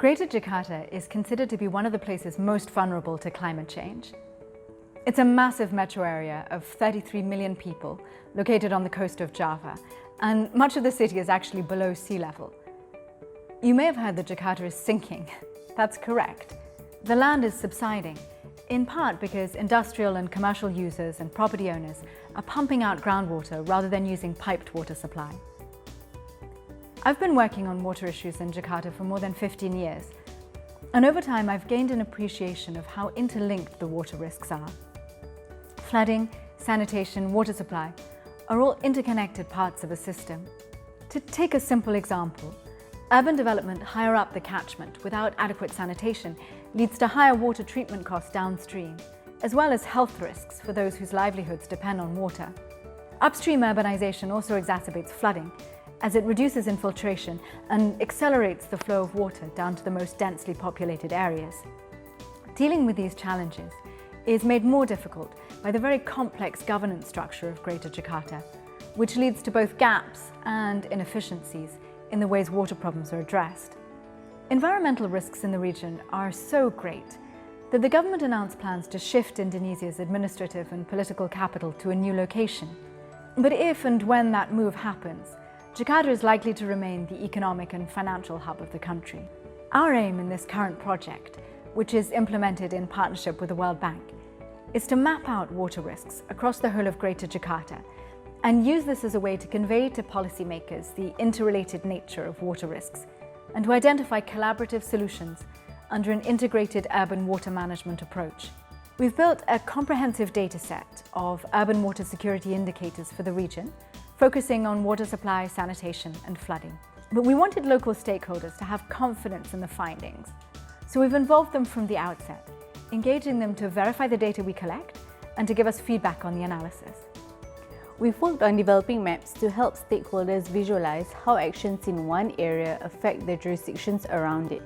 Greater Jakarta is considered to be one of the places most vulnerable to climate change. It's a massive metro area of 33 million people located on the coast of Java, and much of the city is actually below sea level. You may have heard that Jakarta is sinking. That's correct. The land is subsiding, in part because industrial and commercial users and property owners are pumping out groundwater rather than using piped water supply. I've been working on water issues in Jakarta for more than 15 years, and over time I've gained an appreciation of how interlinked the water risks are. Flooding, sanitation, water supply are all interconnected parts of a system. To take a simple example, urban development higher up the catchment without adequate sanitation leads to higher water treatment costs downstream, as well as health risks for those whose livelihoods depend on water. Upstream urbanization also exacerbates flooding, as it reduces infiltration and accelerates the flow of water down to the most densely populated areas. Dealing with these challenges is made more difficult by the very complex governance structure of Greater Jakarta, which leads to both gaps and inefficiencies in the ways water problems are addressed. Environmental risks in the region are so great that the government announced plans to shift Indonesia's administrative and political capital to a new location. But if and when that move happens, Jakarta is likely to remain the economic and financial hub of the country. Our aim in this current project, which is implemented in partnership with the World Bank, is to map out water risks across the whole of Greater Jakarta and use this as a way to convey to policymakers the interrelated nature of water risks and to identify collaborative solutions under an integrated urban water management approach. We've built a comprehensive data set of urban water security indicators for the region, focusing on water supply, sanitation, and flooding. But we wanted local stakeholders to have confidence in the findings. So we've involved them from the outset, engaging them to verify the data we collect and to give us feedback on the analysis. We've worked on developing maps to help stakeholders visualize how actions in one area affect the jurisdictions around it.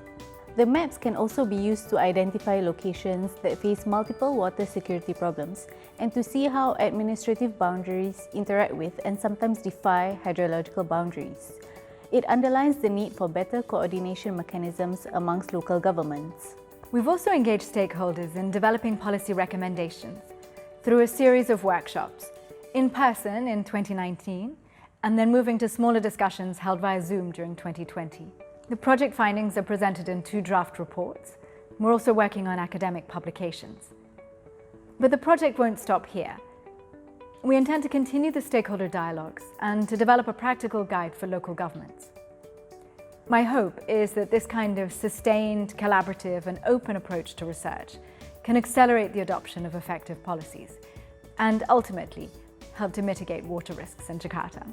The maps can also be used to identify locations that face multiple water security problems and to see how administrative boundaries interact with and sometimes defy hydrological boundaries. It underlines the need for better coordination mechanisms amongst local governments. We've also engaged stakeholders in developing policy recommendations through a series of workshops, in person in 2019, and then moving to smaller discussions held via Zoom during 2020. The project findings are presented in 2 draft reports. We're also working on academic publications. But the project won't stop here. We intend to continue the stakeholder dialogues and to develop a practical guide for local governments. My hope is that this kind of sustained, collaborative and open approach to research can accelerate the adoption of effective policies and ultimately help to mitigate water risks in Jakarta.